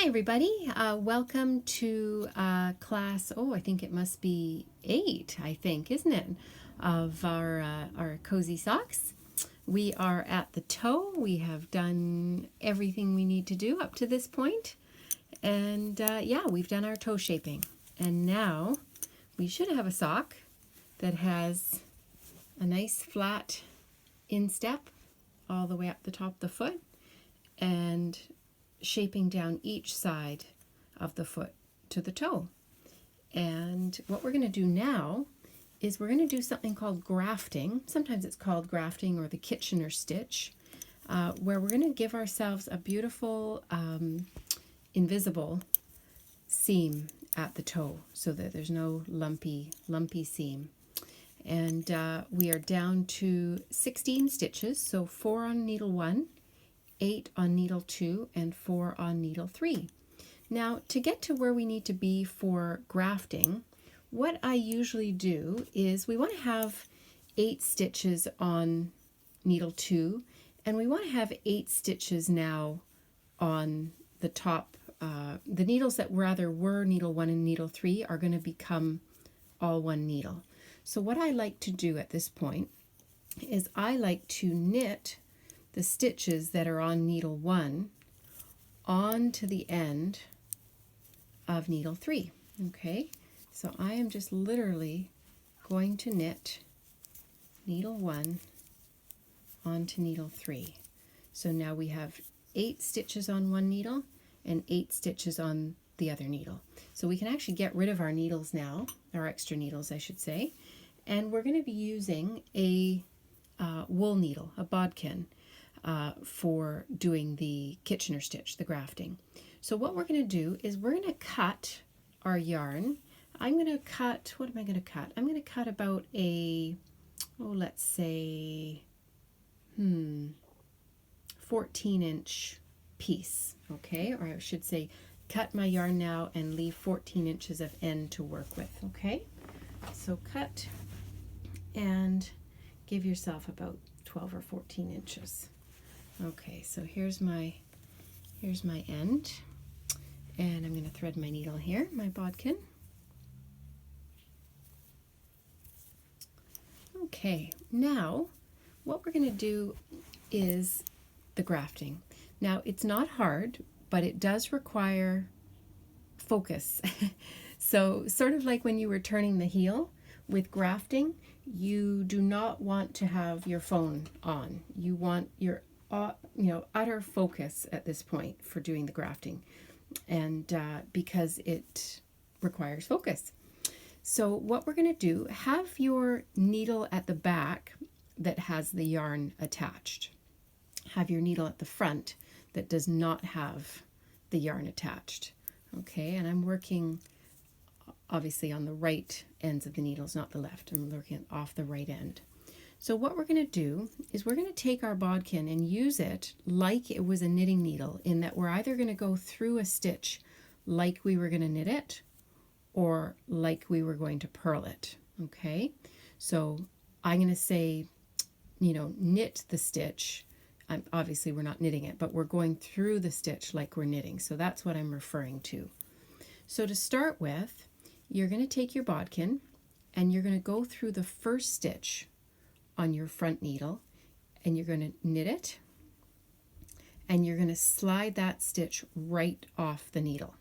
Hi everybody, welcome to class, I think it must be 8, isn't it, of our cozy socks. We are at the toe. We have done everything we need to do up to this point. And yeah, we've done our toe shaping. And now we should have a sock that has a nice flat instep all the way up the top of the foot and shaping down each side of the foot to the toe. And what we're going to do now is we're going to do something called grafting. Sometimes it's called grafting or the Kitchener stitch, where we're going to give ourselves a beautiful invisible seam at the toe so that there's no lumpy seam. And we are down to 16 stitches, so 4 on needle 1, 8 on needle 2, and 4 on needle 3. Now, to get to where we need to be for grafting, what I usually do is we want to have 8 stitches on needle 2, and we want to have 8 stitches now on the top. The needles that rather were needle 1 and needle 3 are going to become all one needle. So what I like to do at this point is I like to knit the stitches that are on needle 1 onto the end of needle 3. Okay, so I am just literally going to knit needle 1 onto needle 3. So now we have 8 stitches on one needle and 8 stitches on the other needle. So we can actually get rid of our needles now, our extra needles I should say, and we're going to be using a wool needle, a bodkin, for doing the Kitchener stitch, the grafting. So what we're going to do is we're going to cut our yarn. I'm going to cut, what am I going to cut? I'm going to cut about a, let's say, 14-inch piece, okay? Or I should say, cut my yarn now and leave 14 inches of end to work with, okay? So cut and give yourself about 12 or 14 inches. Okay, so here's my end, and I'm going to thread my needle here, my bodkin. Okay, now what we're going to do is the grafting. Now it's not hard, but it does require focus. So sort of like when you were turning the heel with grafting, you do not want to have your phone on. You want your utter focus at this point for doing the grafting, and because it requires focus. So what we're going to do, have your needle at the back that has the yarn attached. Have your needle at the front that does not have the yarn attached. Okay, and I'm working obviously on the right ends of the needles, not the left. I'm working off the right end. So what we're going to do is we're going to take our bodkin and use it like it was a knitting needle, in that we're either going to go through a stitch like we were going to knit it or like we were going to purl it. Okay, so I'm going to say, knit the stitch. Obviously we're not knitting it, but we're going through the stitch like we're knitting. So that's what I'm referring to. So to start with, you're going to take your bodkin and you're going to go through the first stitch on your front needle, and you're going to knit it, and you're going to slide that stitch right off the needle.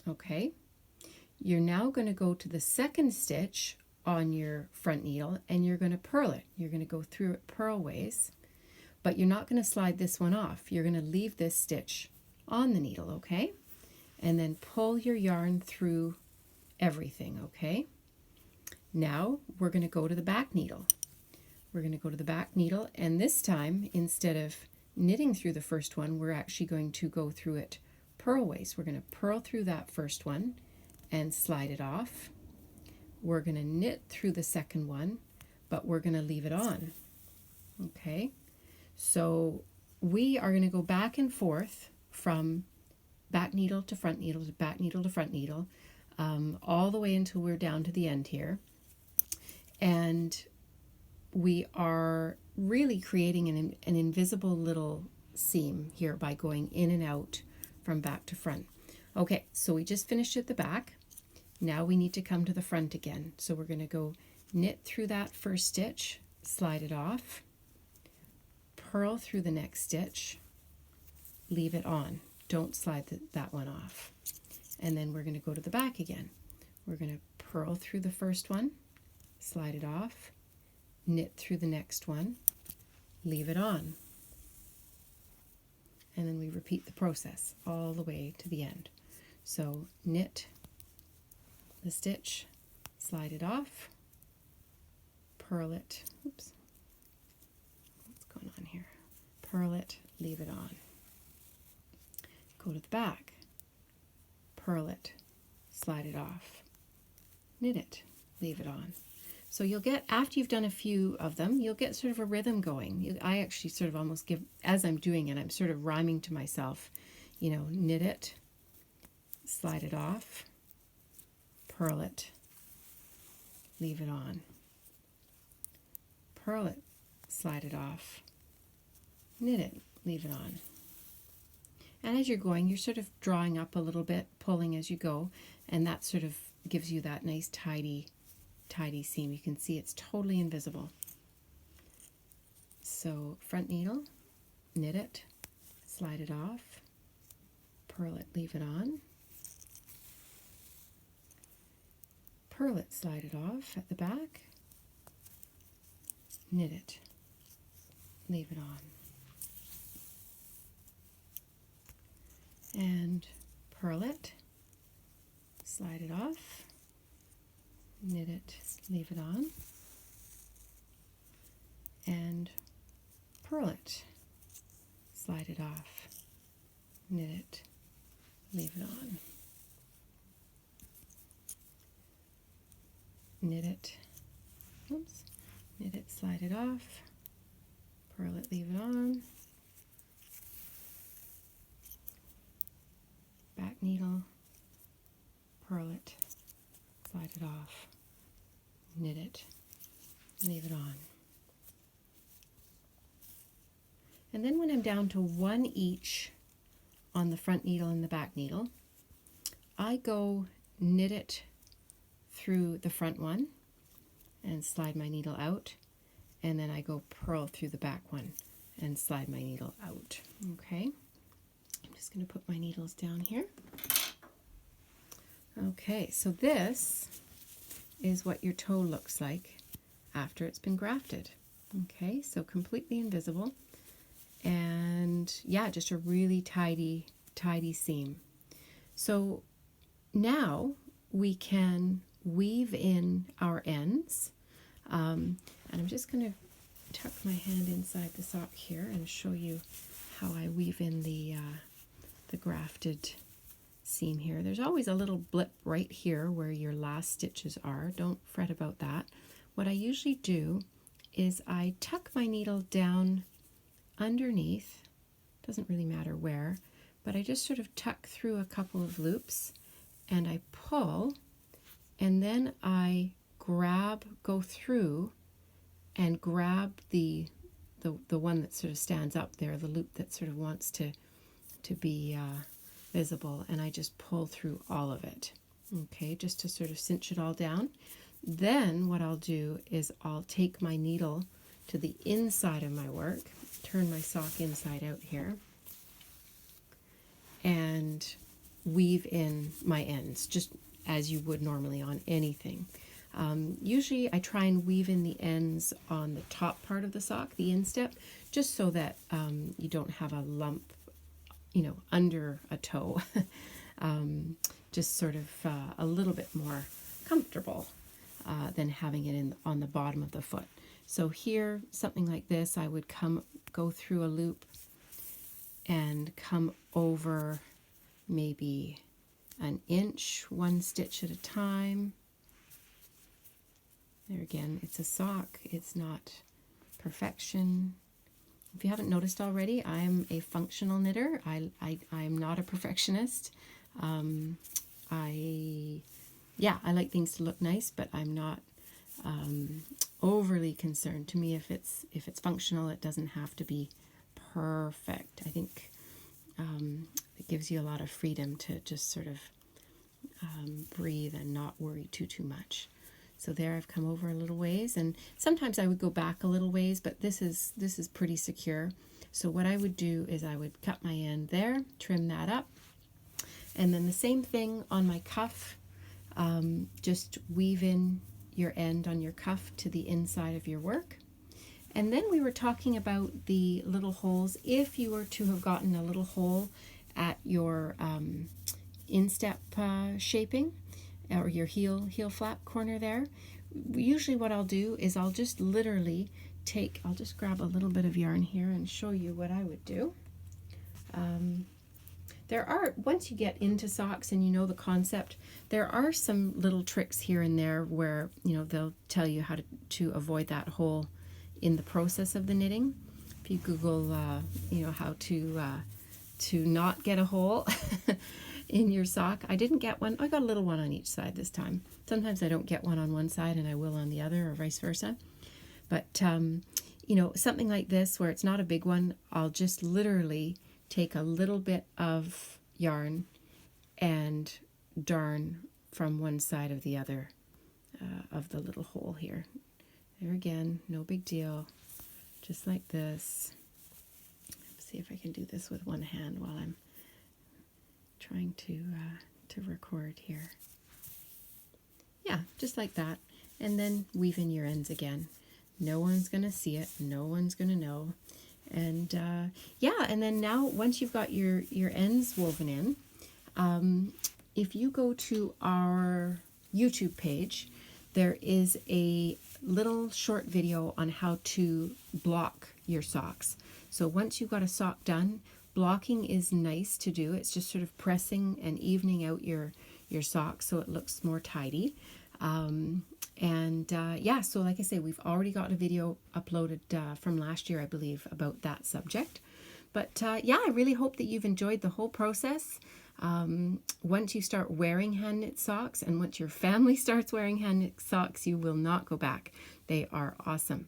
Okay, you're now going to go to the second stitch on your front needle and you're going to purl it. You're going to go through it purl ways, but you're not going to slide this one off. You're going to leave this stitch on the needle, okay? And then pull your yarn through everything, okay? Now we're going to go to the back needle. We're going to go to the back needle, and this time, instead of knitting through the first one, we're actually going to go through it purl ways. We're going to purl through that first one and slide it off. We're going to knit through the second one, but we're going to leave it on. Okay, so we are going to go back and forth from back needle to front needle to back needle to front needle, all the way until we're down to the end here. And we are really creating an invisible little seam here by going in and out from back to front. Okay, so we just finished at the back. Now we need to come to the front again. So we're going to go knit through that first stitch, slide it off, purl through the next stitch, leave it on. Don't slide that one off. And then we're going to go to the back again. We're going to purl through the first one, slide it off, knit through the next one, leave it on. And then we repeat the process all the way to the end. So knit the stitch, slide it off, purl it, oops, what's going on here? Purl it, leave it on. Go to the back, purl it, slide it off, knit it, leave it on. So you'll get, after you've done a few of them, you'll get sort of a rhythm going. I actually sort of almost give, as I'm doing it, I'm sort of rhyming to myself, you know, knit it, slide it off, purl it, leave it on, purl it, slide it off, knit it, leave it on. And as you're going, you're sort of drawing up a little bit, pulling as you go, and that sort of gives you that nice tidy seam. You can see it's totally invisible. So front needle, knit it, slide it off, purl it, leave it on, purl it, slide it off at the back, knit it, leave it on, and purl it, slide it off, knit it, leave it on, and purl it, slide it off, knit it, leave it on, knit it, oops, knit it, slide it off, purl it, leave it on, back needle, purl it, slide it off, knit it, leave it on. And then when I'm down to one each on the front needle and the back needle, I go knit it through the front one and slide my needle out, and then I go purl through the back one and slide my needle out. Okay, I'm just going to put my needles down here. Okay, so this is what your toe looks like after it's been grafted. Okay, so completely invisible, and yeah, just a really tidy seam. So now we can weave in our ends, and I'm just going to tuck my hand inside the sock here and show you how I weave in the grafted seam here. There's always a little blip right here where your last stitches are. Don't fret about that. What I usually do is I tuck my needle down underneath, doesn't really matter where, but I just sort of tuck through a couple of loops and I pull, and then I go through and grab the one that sort of stands up there, the loop that sort of wants to be visible, and I just pull through all of it, okay, just to sort of cinch it all down. Then what I'll do is I'll take my needle to the inside of my work, turn my sock inside out here, and weave in my ends, just as you would normally on anything. Usually I try and weave in the ends on the top part of the sock, the instep, just so that you don't have a lump, you know, under a toe. Just sort of a little bit more comfortable than having it on the bottom of the foot. So here, something like this, I would go through a loop and come over maybe an inch, one stitch at a time. There again, it's a sock, it's not perfection. If you haven't noticed already, I am a functional knitter. I'm not a perfectionist. I like things to look nice, but I'm not overly concerned. To me, if it's functional, it doesn't have to be perfect. I think It gives you a lot of freedom to just sort of breathe and not worry too much. So there, I've come over a little ways, and sometimes I would go back a little ways, but this is pretty secure. So what I would do is I would cut my end there, trim that up, and then the same thing on my cuff. Just weave in your end on your cuff to the inside of your work. And then we were talking about the little holes. If you were to have gotten a little hole at your instep shaping, or your heel flap corner there, usually what I'll do is I'll just literally I'll just grab a little bit of yarn here and show you what I would do. There are, once you get into socks and you know the concept, there are some little tricks here and there where, they'll tell you how to avoid that hole in the process of the knitting. If you Google, how to not get a hole in your sock. I didn't get one. I got a little one on each side this time. Sometimes I don't get one on one side and I will on the other, or vice versa. But, something like this where it's not a big one, I'll just literally take a little bit of yarn and darn from one side of the other of the little hole here. There again, no big deal. Just like this. Let's see if I can do this with one hand while I'm trying to record here. Yeah, just like that. And then weave in your ends again. No one's going to see it. No one's going to know. And and then now once you've got your ends woven in, if you go to our YouTube page, there is a little short video on how to block your socks. So once you've got a sock done, blocking is nice to do. It's just sort of pressing and evening out your socks so it looks more tidy. So like I say, we've already got a video uploaded from last year, I believe, about that subject. But I really hope that you've enjoyed the whole process. Once you start wearing hand knit socks, and once your family starts wearing hand knit socks, you will not go back. They are awesome.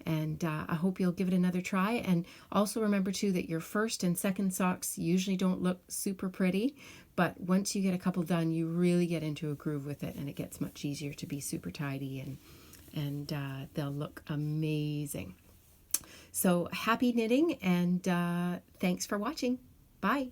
And I hope you'll give it another try. And also remember too that your first and second socks usually don't look super pretty, but once you get a couple done, you really get into a groove with it, and it gets much easier to be super tidy, and they'll look amazing. So happy knitting, and thanks for watching. Bye.